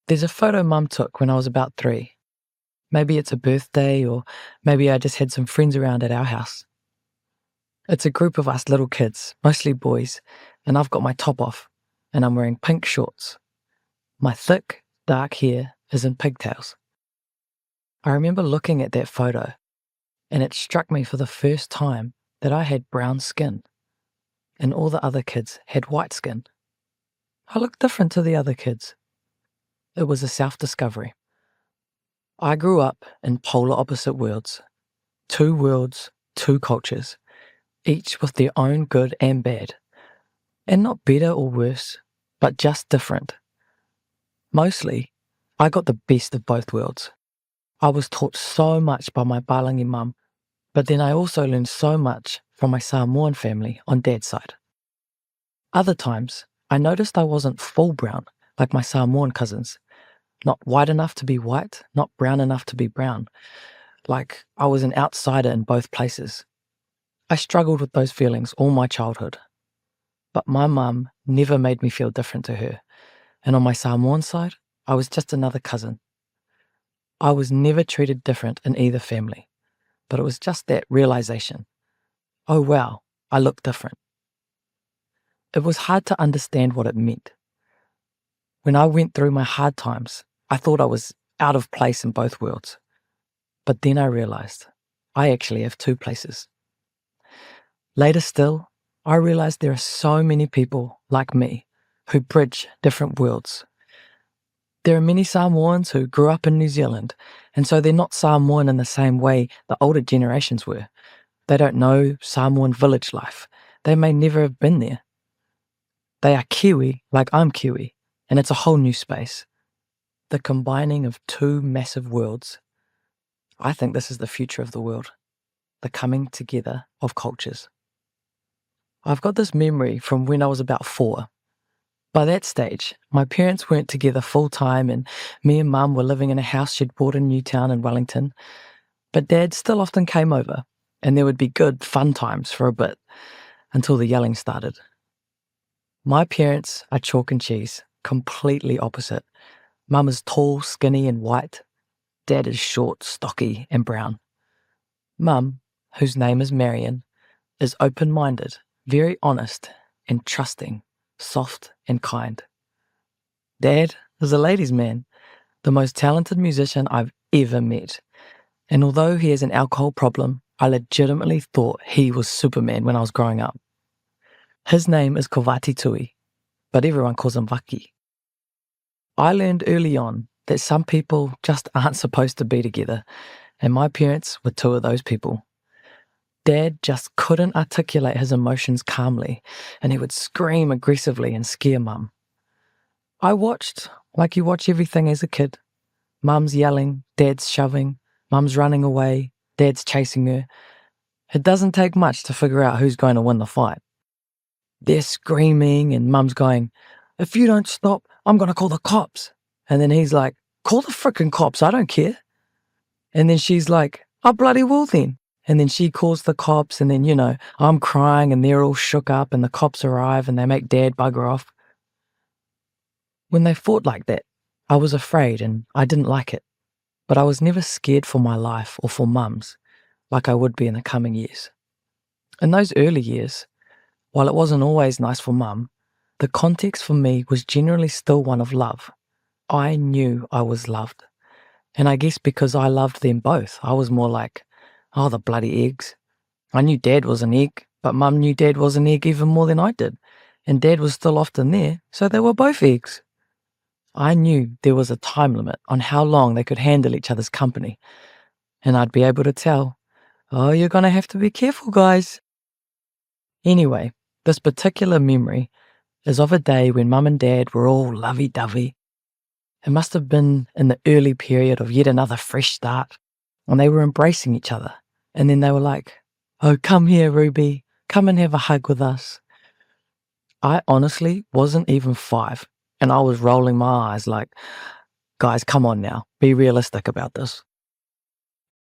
There's a photo Mum took when I was about 3. Maybe it's a birthday, or maybe I just had some friends around at our house. It's a group of us little kids, mostly boys, and I've got my top off, and I'm wearing pink shorts. My thick, dark hair is in pigtails. I remember looking at that photo, and it struck me for the first time that I had brown skin, and all the other kids had white skin. I looked different to the other kids. It was a self-discovery. I grew up in polar opposite worlds. 2 worlds, 2 cultures, each with their own good and bad. And not better or worse, but just different. Mostly, I got the best of both worlds. I was taught so much by my Palangi mum, but then I also learned so much from my Samoan family on Dad's side. Other times, I noticed I wasn't full brown like my Samoan cousins. Not white enough to be white, not brown enough to be brown. Like I was an outsider in both places. I struggled with those feelings all my childhood. But my mum never made me feel different to her. And on my Samoan side, I was just another cousin. I was never treated different in either family. But it was just that realization. Oh wow, I look different. It was hard to understand what it meant. When I went through my hard times, I thought I was out of place in both worlds. But then I realized I actually have 2 places. Later still, I realized there are so many people like me who bridge different worlds. There are many Samoans who grew up in New Zealand, and so they're not Samoan in the same way the older generations were. They don't know Samoan village life. They may never have been there. They are Kiwi like I'm Kiwi, and it's a whole new space. The combining of 2 massive worlds. I think this is the future of the world, the coming together of cultures. I've got this memory from when I was about 4. By that stage, my parents weren't together full time, and me and Mum were living in a house she'd bought in Newtown in Wellington. But Dad still often came over, and there would be good, fun times for a bit, until the yelling started. My parents are chalk and cheese, completely opposite. Mum is tall, skinny and white. Dad is short, stocky and brown. Mum, whose name is Marion, is open-minded, very honest and trusting, soft and kind. Dad is a ladies' man, the most talented musician I've ever met. And although he has an alcohol problem, I legitimately thought he was Superman when I was growing up. His name is Ruby Tui, but everyone calls him Vaki. I learned early on that some people just aren't supposed to be together, and my parents were 2 of those people. Dad just couldn't articulate his emotions calmly, and he would scream aggressively and scare Mum. I watched like you watch everything as a kid. Mum's yelling, Dad's shoving, Mum's running away, Dad's chasing her. It doesn't take much to figure out who's going to win the fight. They're screaming and Mum's going, "If you don't stop, I'm going to call the cops." And then he's like, "Call the frickin' cops, I don't care." And then she's like, "I bloody will then." And then she calls the cops, and then, I'm crying and they're all shook up and the cops arrive and they make Dad bugger off. When they fought like that, I was afraid and I didn't like it. But I was never scared for my life or for Mum's, like I would be in the coming years. In those early years, while it wasn't always nice for Mum, the context for me was generally still one of love. I knew I was loved. And I guess because I loved them both, I was more like, oh, the bloody eggs. I knew Dad was an egg, but Mum knew Dad was an egg even more than I did. And Dad was still often there, so they were both eggs. I knew there was a time limit on how long they could handle each other's company. And I'd be able to tell, oh, you're going to have to be careful, guys. Anyway, this particular memory is of a day when Mum and Dad were all lovey-dovey. It must have been in the early period of yet another fresh start, and they were embracing each other. And then they were like, "Oh, come here, Ruby. Come and have a hug with us." I honestly wasn't even 5, and I was rolling my eyes like, guys, come on now. Be realistic about this.